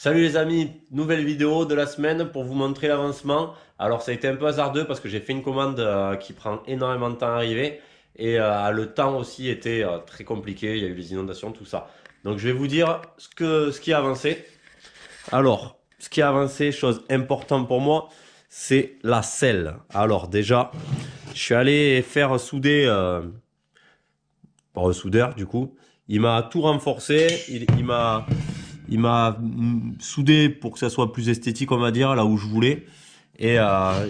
Salut les amis, nouvelle vidéo de la semaine pour vous montrer l'avancement. Alors ça a été un peu hasardeux parce que j'ai fait une commande qui prend énormément de temps à arriver et le temps aussi était très compliqué, il y a eu les inondations, tout ça. Donc je vais vous dire ce qui a avancé. Alors, ce qui a avancé, chose importante pour moi, c'est la selle. Alors déjà, je suis allé faire souder par un soudeur du coup. Il m'a tout renforcé, il m'a soudé pour que ça soit plus esthétique, on va dire, là où je voulais. Et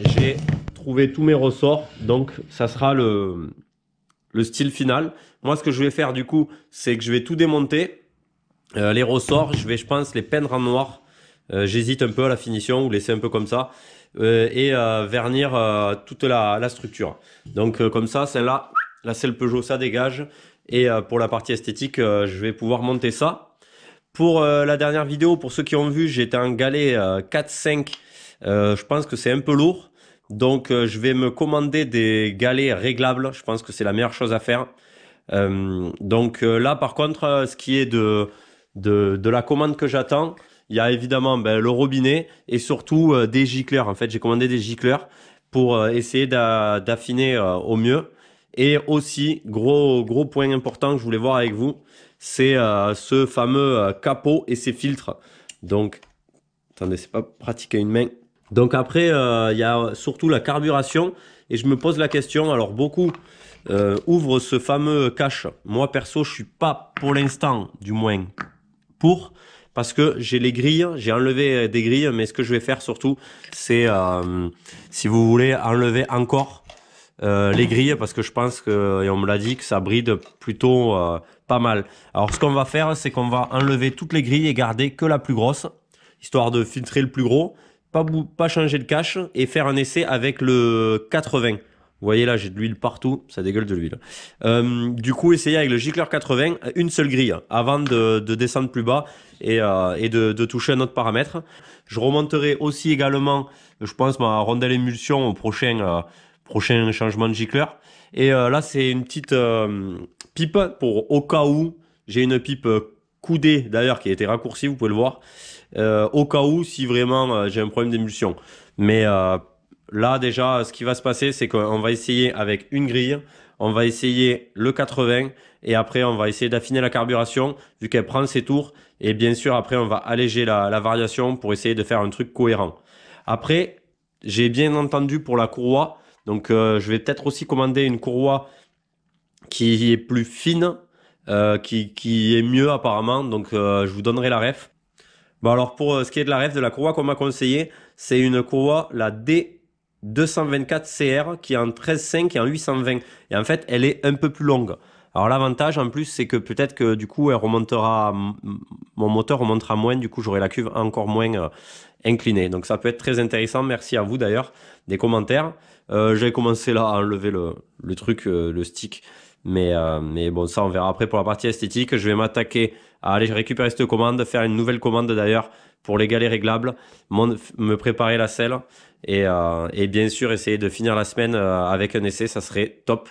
j'ai trouvé tous mes ressorts. Donc, ça sera le style final. Moi, ce que je vais faire, du coup, c'est que je vais tout démonter. Les ressorts, je pense, les peindre en noir. J'hésite un peu à la finition ou laisser un peu comme ça. Et vernir toute la structure. Donc, comme ça, celle-là, la selle Peugeot, ça dégage. Et pour la partie esthétique, je vais pouvoir monter ça. Pour la dernière vidéo, pour ceux qui ont vu, j'étais en galet 4-5. Je pense que c'est un peu lourd. Donc je vais me commander des galets réglables. Je pense que c'est la meilleure chose à faire. Là par contre, ce qui est de la commande que j'attends, il y a évidemment le robinet et surtout des gicleurs. En fait, j'ai commandé des gicleurs pour essayer d'affiner au mieux. Et aussi, gros point important que je voulais voir avec vous, c'est ce fameux capot et ses filtres. Donc, attendez, c'est pas pratique à une main. Donc après, il y a surtout la carburation. Et je me pose la question, alors beaucoup ouvrent ce fameux cache. Moi, perso, je suis pas, pour l'instant, du moins, pour... Parce que j'ai les grilles, j'ai enlevé des grilles. Mais ce que je vais faire surtout, c'est, si vous voulez, enlever encore les grilles parce que je pense que, et on me l'a dit, que ça bride plutôt pas mal. Alors ce qu'on va faire, c'est qu'on va enlever toutes les grilles et garder que la plus grosse, histoire de filtrer le plus gros, pas changer le cache et faire un essai avec le 80. Vous voyez là, j'ai de l'huile partout, ça dégueule de l'huile. Du coup, essayez avec le gicleur 80, une seule grille, avant de descendre plus bas et de toucher un autre paramètre. Je remonterai aussi également, je pense, ma rondelle émulsion au prochain changement de gicleur. Et là, c'est une petite pipe pour au cas où. J'ai une pipe coudée d'ailleurs qui a été raccourcie, vous pouvez le voir. Au cas où, si vraiment j'ai un problème d'émulsion. Mais là, déjà, ce qui va se passer, c'est qu'on va essayer avec une grille. On va essayer le 80 et après, on va essayer d'affiner la carburation vu qu'elle prend ses tours. Et bien sûr, après, on va alléger la variation pour essayer de faire un truc cohérent. Après, j'ai bien entendu pour la courroie. Donc, je vais peut-être aussi commander une courroie qui est plus fine, qui est mieux apparemment. Donc, je vous donnerai la ref. Bon, alors pour ce qui est de la ref, de la courroie qu'on m'a conseillé, c'est une courroie, la D224CR, qui est en 13,5 et en 820. Et en fait, elle est un peu plus longue. Alors l'avantage en plus, c'est que peut-être que du coup, mon moteur remontera moins, du coup, j'aurai la cuve encore moins inclinée. Donc ça peut être très intéressant. Merci à vous d'ailleurs des commentaires. J'ai commencé là à enlever le truc, le stick. Mais bon, ça on verra après pour la partie esthétique. Je vais m'attaquer à aller récupérer cette commande, faire une nouvelle commande d'ailleurs pour les galets réglables, me préparer la selle et bien sûr essayer de finir la semaine avec un essai, ça serait top.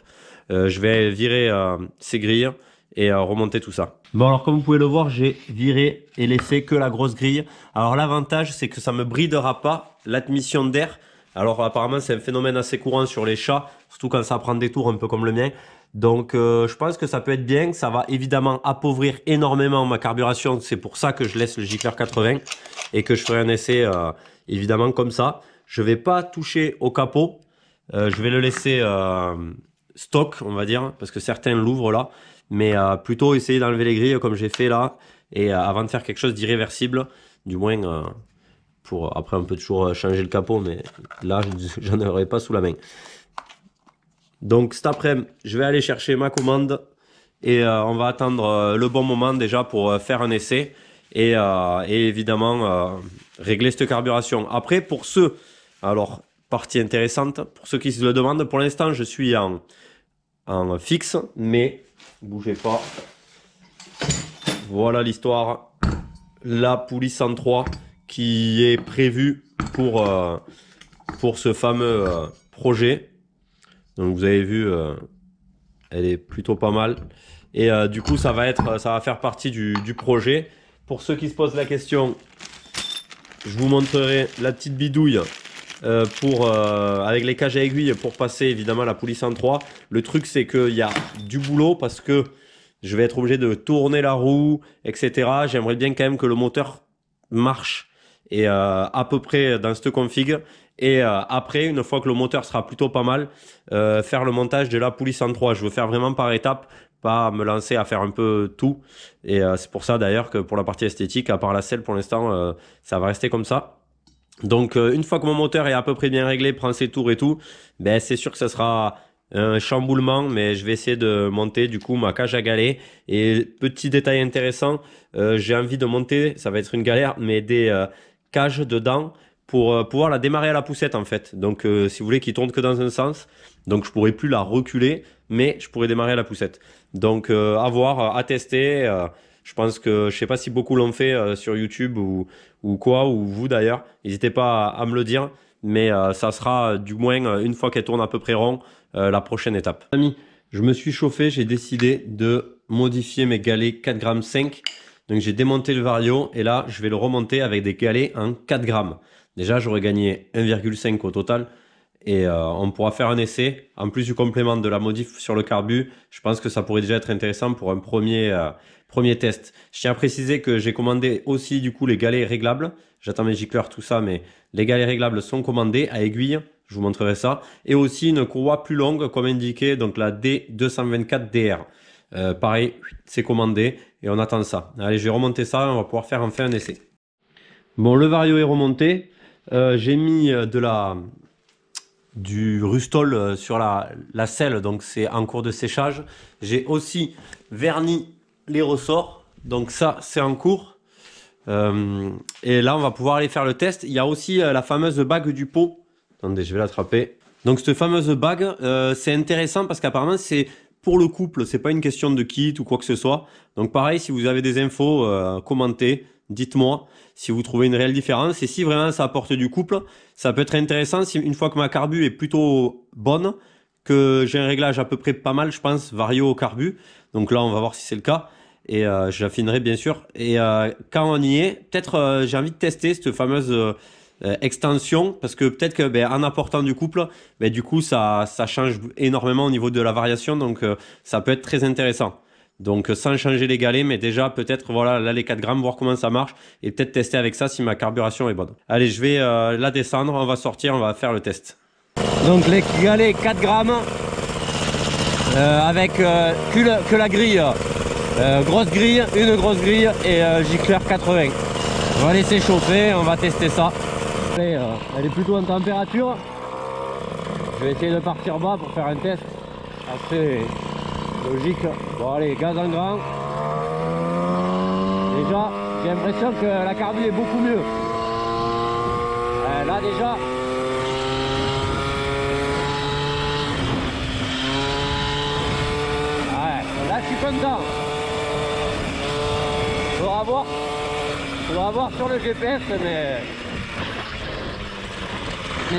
Je vais virer ces grilles et remonter tout ça. Bon, alors comme vous pouvez le voir, j'ai viré et laissé que la grosse grille. Alors l'avantage, c'est que ça me bridera pas l'admission d'air. Alors apparemment, c'est un phénomène assez courant sur les chats, surtout quand ça prend des tours un peu comme le mien. Donc je pense que ça peut être bien. Ça va évidemment appauvrir énormément ma carburation. C'est pour ça que je laisse le gicleur 80 et que je ferai un essai évidemment comme ça. Je vais pas toucher au capot. Je vais le laisser stock, on va dire, parce que certains l'ouvrent là. Mais plutôt essayer d'enlever les grilles comme j'ai fait là. Et avant de faire quelque chose d'irréversible, du moins après on peut toujours changer le capot, mais là j'en aurai pas sous la main. Donc cet après-midi, je vais aller chercher ma commande et on va attendre le bon moment déjà pour faire un essai et évidemment régler cette carburation. Après pour ceux, alors partie intéressante, pour ceux qui se le demandent, pour l'instant je suis en fixe, mais bougez pas. Voilà l'histoire. La poulie 103 qui est prévue pour ce fameux projet. Donc vous avez vu, elle est plutôt pas mal. Et du coup, ça va faire partie du projet. Pour ceux qui se posent la question, je vous montrerai la petite bidouille avec les cages à aiguilles pour passer évidemment la poulie 103. Le truc c'est qu'il y a du boulot parce que je vais être obligé de tourner la roue, etc. J'aimerais bien quand même que le moteur marche et à peu près dans cette config. Et après, une fois que le moteur sera plutôt pas mal, faire le montage de la poulie 103. Je veux faire vraiment par étapes, pas me lancer à faire un peu tout. Et c'est pour ça d'ailleurs que pour la partie esthétique, à part la selle pour l'instant, ça va rester comme ça. Donc une fois que mon moteur est à peu près bien réglé, prend ses tours et tout, ben c'est sûr que ça sera un chamboulement, mais je vais essayer de monter du coup ma cage à galets. Et petit détail intéressant, j'ai envie de monter, ça va être une galère, mais des cages dedans pour pouvoir la démarrer à la poussette en fait. Donc si vous voulez qu'il tourne que dans un sens, donc je pourrais plus la reculer, mais je pourrais démarrer à la poussette. Donc à voir, à tester. Je pense que je sais pas si beaucoup l'ont fait sur YouTube ou quoi, ou vous d'ailleurs. N'hésitez pas à me le dire, mais ça sera du moins une fois qu'elle tourne à peu près rond la prochaine étape. Amis, je me suis chauffé, j'ai décidé de modifier mes galets 4,5 g. Donc j'ai démonté le Vario et là je vais le remonter avec des galets en 4 grammes. Déjà j'aurais gagné 1,5 au total et on pourra faire un essai. En plus du complément de la modif sur le carbu, je pense que ça pourrait déjà être intéressant pour un premier test. Je tiens à préciser que j'ai commandé aussi du coup les galets réglables. J'attends mes gicleurs, tout ça, mais les galets réglables sont commandés à aiguille. Je vous montrerai ça. Et aussi une courroie plus longue comme indiqué, donc la D224DR. Pareil, c'est commandé et on attend ça. Allez, je vais remonter ça, on va pouvoir faire enfin un essai. Bon, le Vario est remonté. J'ai mis du Rustol sur la selle, donc c'est en cours de séchage. J'ai aussi verni les ressorts, donc ça c'est en cours. Et là on va pouvoir aller faire le test. Il y a aussi la fameuse bague du pot. Attendez, je vais l'attraper. Donc cette fameuse bague, c'est intéressant parce qu'apparemment c'est pour le couple, c'est pas une question de kit ou quoi que ce soit. Donc pareil, si vous avez des infos, commentez, dites-moi si vous trouvez une réelle différence. Et si vraiment ça apporte du couple, ça peut être intéressant si une fois que ma carbu est plutôt bonne, que j'ai un réglage à peu près pas mal, je pense, Vario au carbu. Donc là, on va voir si c'est le cas. Et j'affinerai bien sûr. Et quand on y est, peut-être j'ai envie de tester cette fameuse extension, parce que peut-être que en apportant du couple, du coup ça change énormément au niveau de la variation, donc ça peut être très intéressant. Donc sans changer les galets, mais déjà peut-être voilà là les 4 grammes, voir comment ça marche et peut-être tester avec ça si ma carburation est bonne. Allez, je vais la descendre, on va sortir, on va faire le test. Donc les galets 4 grammes avec que la grille, grosse grille, une grosse grille et gicleur 80. On va laisser chauffer, on va tester ça. Elle est plutôt en température. Je vais essayer de partir bas pour faire un test assez logique. Bon allez, gaz en grand. Déjà, j'ai l'impression que la carbu est beaucoup mieux. Là déjà. Ouais, là je suis content. Faudra voir sur le GPS, mais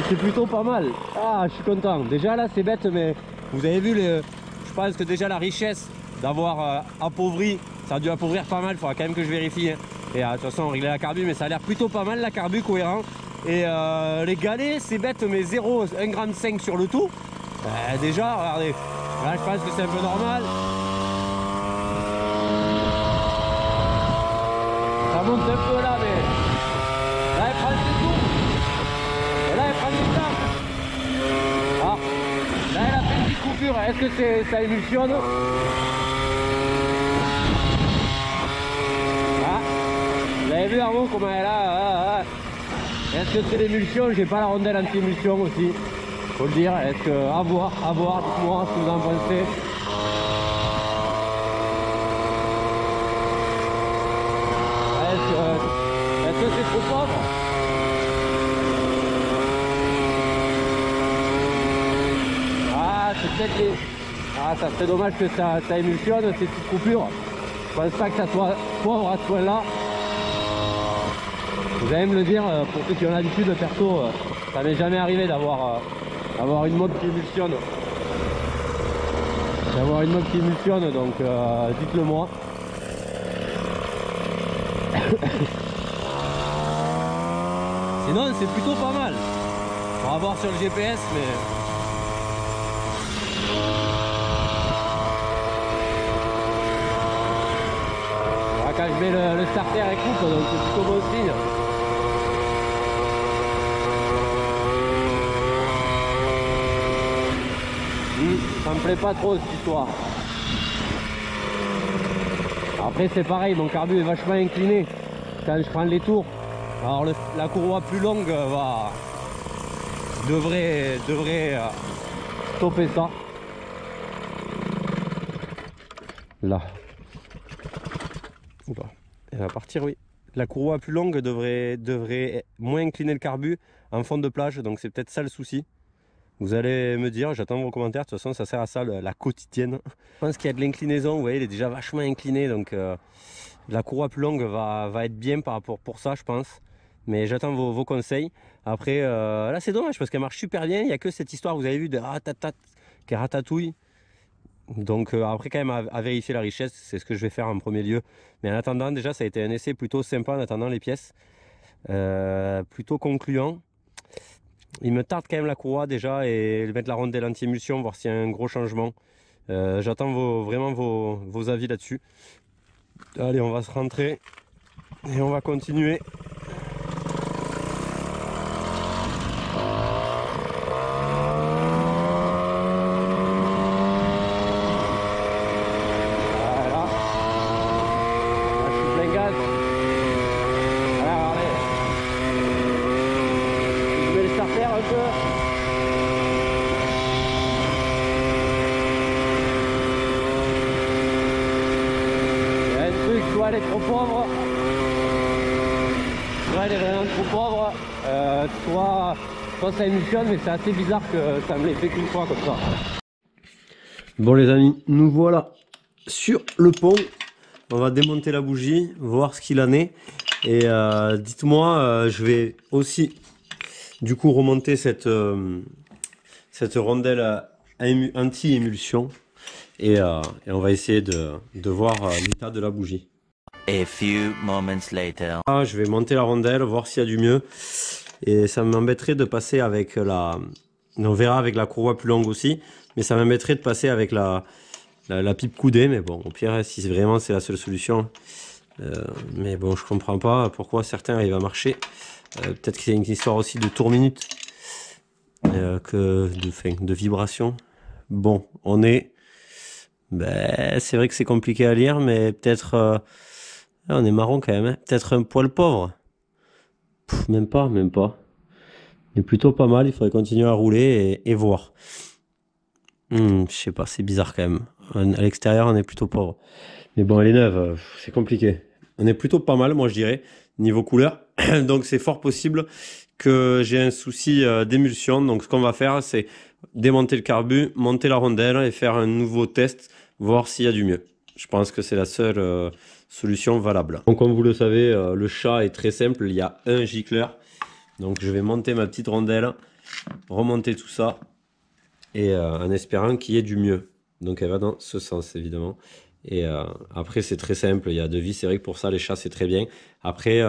c'est plutôt pas mal. Ah, je suis content. Déjà là c'est bête, mais vous avez vu je pense que déjà la richesse d'avoir appauvri, ça a dû appauvrir pas mal, il faudra quand même que je vérifie. Et de toute façon on réglait la carbu, mais ça a l'air plutôt pas mal la carbu, cohérent. Et les galets c'est bête, mais 0, 1,5 g sur le tout. Déjà, regardez, là je pense que c'est un peu normal. Ça monte un peu là, mais là elle prend du tout. Et là elle prend du temps. Ah, là elle a fait une petite coupure. Est-ce que ça émulsionne? Ah, vous avez vu en haut comment elle a. Est-ce que c'est l'émulsion? J'ai pas la rondelle anti-émulsion aussi, faut le dire. Est-ce que à voir, dites-moi ce que vous en pensez. Est-ce que c'est trop pauvre? Ah, c'est peut-être les... Ah, ça serait dommage que ça émulsionne ces petites coupures. Je pense pas que ça soit pauvre à ce point-là. Vous allez me le dire, pour ceux qui ont l'habitude, perso, ça m'est jamais arrivé d'avoir une mode qui émulsionne. Donc dites-le moi. Sinon c'est plutôt pas mal. On va voir sur le GPS, mais... Voilà, quand je mets le starter et coupe, donc c'est plutôt bon signe. Ça me plaît pas trop cette histoire. Après c'est pareil, mon carbu est vachement incliné quand je prends les tours. Alors la courroie plus longue devrait stopper ça. Là. Oula. Elle va partir, oui. La courroie plus longue devrait moins incliner le carbu en fond de plage, donc c'est peut-être ça le souci. Vous allez me dire, j'attends vos commentaires, de toute façon ça sert à ça la quotidienne. Je pense qu'il y a de l'inclinaison, vous voyez, il est déjà vachement incliné, donc la courroie plus longue va être bien par rapport pour ça, je pense. Mais j'attends vos conseils. Après, là c'est dommage parce qu'elle marche super bien, il n'y a que cette histoire, vous avez vu, de ratatat qui ratatouille. Donc après quand même à vérifier la richesse, c'est ce que je vais faire en premier lieu. Mais en attendant, déjà ça a été un essai plutôt sympa en attendant les pièces. Plutôt concluant. Il me tarde quand même la courroie déjà et mettre la rondelle anti-émulsion, voir s'il y a un gros changement. J'attends vraiment vos avis là-dessus. Allez, on va se rentrer et on va continuer. Voilà. Là, je suis plein gaz. Voilà, regardez. Je mets le starter un peu. Il y a un truc, soit elle est trop pauvre, soit elle est vraiment trop pauvre, soit ça émulsionne, mais c'est assez bizarre que ça me l'ait fait qu'une fois comme ça. Bon les amis, nous voilà sur le pont. On va démonter la bougie, voir ce qu'il en est. Et dites-moi, je vais aussi du coup remonter cette rondelle anti-émulsion et on va essayer de voir l'état de la bougie. A few moments later. Je vais monter la rondelle, voir s'il y a du mieux. Et ça m'embêterait de passer avec on verra avec la courroie plus longue aussi, mais ça m'embêterait de passer avec la pipe coudée. Mais bon, au pire, si vraiment c'est la seule solution. Mais bon, je comprends pas pourquoi certains arrivent à marcher. Peut-être qu'il y a une histoire aussi de tour minute, de vibration. Bon, on est... c'est vrai que c'est compliqué à lire, mais peut-être... on est marron quand même, hein. Peut-être un poil pauvre. Même pas. Il est plutôt pas mal, il faudrait continuer à rouler et voir. Je sais pas, c'est bizarre quand même. À l'extérieur, on est plutôt pauvre. Mais bon, elle est neuve, c'est compliqué. On est plutôt pas mal, moi je dirais, niveau couleur. Donc c'est fort possible que j'ai un souci d'émulsion. Donc ce qu'on va faire, c'est démonter le carbu, monter la rondelle et faire un nouveau test, voir s'il y a du mieux. Je pense que c'est la seule solution valable. Donc comme vous le savez, le chat est très simple, il y a un gicleur. Donc je vais monter ma petite rondelle, remonter tout ça et en espérant qu'il y ait du mieux. Donc elle va dans ce sens évidemment. Et après c'est très simple, il y a deux vis, c'est vrai que pour ça les chats c'est très bien. Après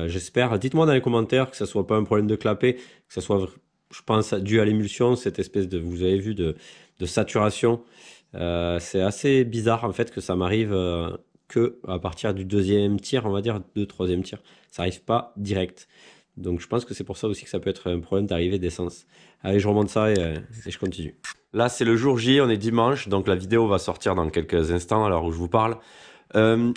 j'espère, dites-moi dans les commentaires que ça soit pas un problème de clapet, que ça soit, je pense, dû à l'émulsion, cette espèce de, vous avez vu, de saturation. C'est assez bizarre en fait que ça m'arrive que à partir du deuxième tir, on va dire, troisième tir. Ça arrive pas direct. Donc je pense que c'est pour ça aussi que ça peut être un problème d'arrivée d'essence. Allez, je remonte ça et je continue. Là, c'est le jour J, on est dimanche, donc la vidéo va sortir dans quelques instants à l'heure où je vous parle.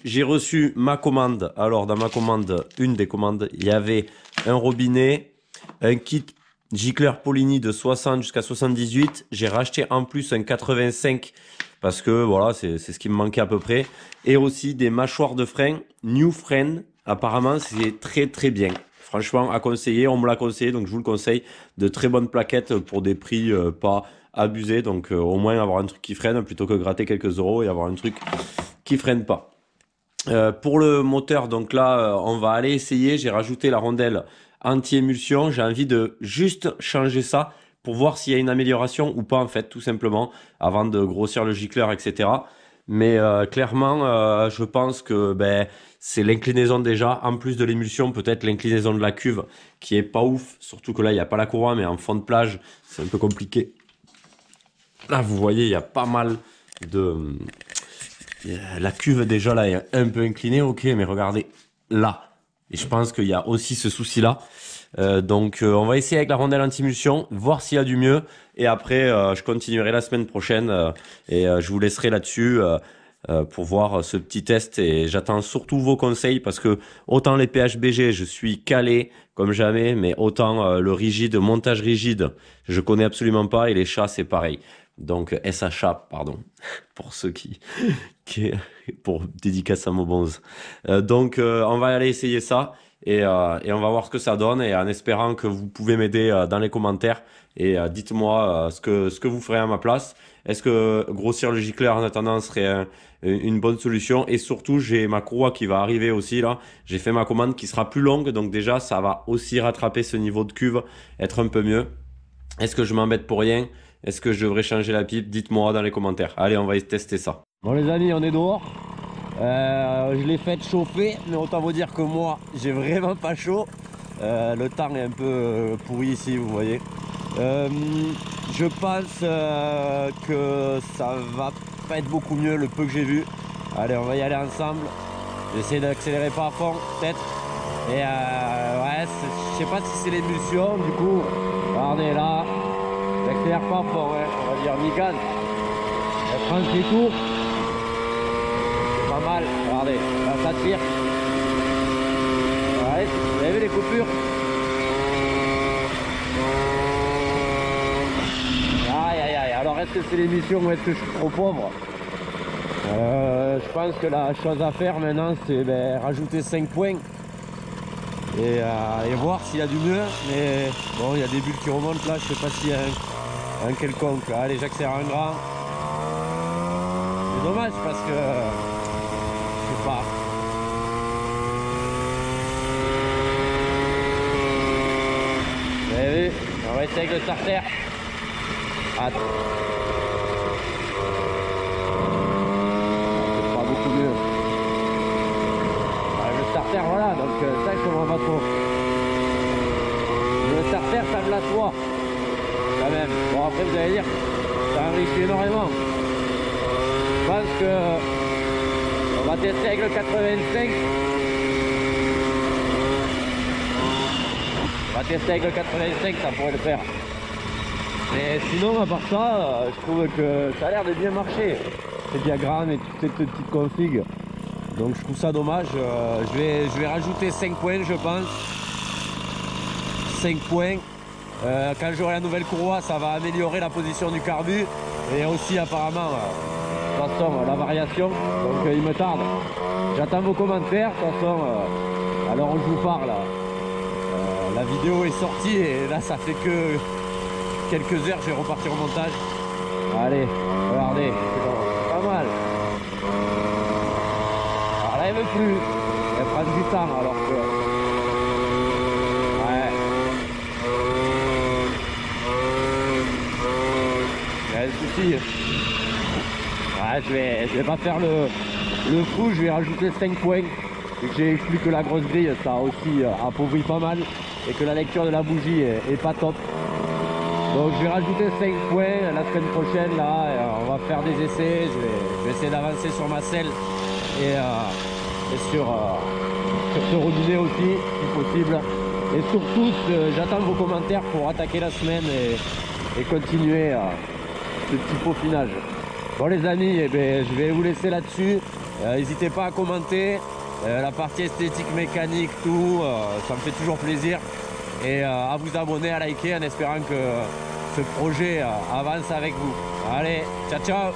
J'ai reçu ma commande. Alors, dans ma commande, une des commandes, il y avait un robinet, un kit gicleur Polini de 60 jusqu'à 78. J'ai racheté en plus un 85 parce que voilà, c'est ce qui me manquait à peu près. Et aussi des mâchoires de frein New Frein. Apparemment, c'est très très bien. Franchement, à conseiller, on me l'a conseillé, donc je vous le conseille. De très bonnes plaquettes pour des prix pas abusés. Donc au moins avoir un truc qui freine plutôt que gratter quelques euros et avoir un truc qui freine pas. Pour le moteur, donc là, on va aller essayer. J'ai rajouté la rondelle anti-émulsion. J'ai envie de juste changer ça pour voir s'il y a une amélioration ou pas, en fait, tout simplement, avant de grossir le gicleur, etc. Mais clairement, je pense que c'est l'inclinaison déjà, en plus de l'émulsion, peut-être l'inclinaison de la cuve qui est pas ouf. Surtout que là, il n'y a pas la courroie, mais en fond de plage, c'est un peu compliqué. Là, vous voyez, il y a pas mal de... La cuve déjà là est un peu inclinée, ok, mais regardez là. Et je pense qu'il y a aussi ce souci-là. Donc on va essayer avec la rondelle anti-émulsion, voir s'il y a du mieux. Et après, je continuerai la semaine prochaine et je vous laisserai là-dessus pour voir ce petit test. Et j'attends surtout vos conseils parce que autant les PHBG, je suis calé comme jamais, mais autant le rigide, montage rigide, je connais absolument pas. Et les chats, c'est pareil. Donc SHA, pardon, pour ceux pour dédicace à Mobonze. Donc on va aller essayer ça et on va voir ce que ça donne et en espérant que vous pouvez m'aider dans les commentaires et dites-moi ce que vous ferez à ma place. Est-ce que grossir le gicleur en attendant serait une bonne solution? Et surtout, j'ai ma courroie qui va arriver aussi là. J'ai fait ma commande qui sera plus longue, donc déjà ça va aussi rattraper ce niveau de cuve, être un peu mieux. Est-ce que je m'embête pour rien? Est-ce que je devrais changer la pipe? Dites-moi dans les commentaires. Allez, on va tester ça. Bon les amis, on est dehors. Je l'ai fait chauffer, mais autant vous dire que moi, j'ai vraiment pas chaud. Le temps est un peu pourri ici, vous voyez. Je pense que ça va pas être beaucoup mieux, le peu que j'ai vu. Allez, on va y aller ensemble. J'essaie d'accélérer pas à fond, peut-être. Et ouais, je sais pas si c'est l'émulsion, du coup. Regardez là. J'accélère pas fort, ouais, on va dire mi-gaz. Elle prend ses tours. C'est pas mal, regardez, là ça tire. Ouais, vous avez vu les coupures? Aïe aïe aïe, alors est-ce que c'est l'émission ou est-ce que je suis trop pauvre? Je pense que la chose à faire maintenant c'est rajouter 5 points. Et voir s'il y a du mieux, mais bon, il y a des bulles qui remontent là, je sais pas s'il y a un quelconque. Allez, j'accélère un grand. C'est dommage parce que je sais pas. Vous avez vu, on va essayer avec le starter. Attends. C'est pas beaucoup mieux. Le starter, voilà, donc ça je comprends pas trop. Le starter ça me la soie quand même. Bon après vous allez dire ça enrichit énormément. Je pense que on va tester avec le 85. On va tester avec le 85, ça pourrait le faire. Mais sinon à part ça, je trouve que ça a l'air de bien marcher. Ces diagrammes et toutes ces petites configs. Donc je trouve ça dommage, je vais rajouter 5 points je pense. 5 points. Quand j'aurai la nouvelle courroie ça va améliorer la position du carbu. Et aussi apparemment, de toute façon la variation. Donc il me tarde. J'attends vos commentaires. De toute façon, à l'heure où je vous parle, la vidéo est sortie et là ça fait que quelques heures je vais repartir au montage. Allez, regardez, c'est pas mal. Elle veut plus, elle prend du temps alors que... Ouais. Il y a un souci. Ouais, je vais pas faire le fou, je vais rajouter 5 points. Et que j'ai exclu que la grosse grille, ça a aussi appauvri pas mal. Et que la lecture de la bougie est pas top. Donc je vais rajouter 5 points la semaine prochaine là. On va faire des essais, je vais essayer d'avancer sur ma selle. Et sur ce robinet aussi si possible. Et surtout j'attends vos commentaires pour attaquer la semaine et continuer ce petit peaufinage. Bon les amis, je vais vous laisser là-dessus. N'hésitez pas à commenter la partie esthétique, mécanique, tout, ça me fait toujours plaisir. Et à vous abonner, à liker en espérant que ce projet avance avec vous. Allez, ciao ciao.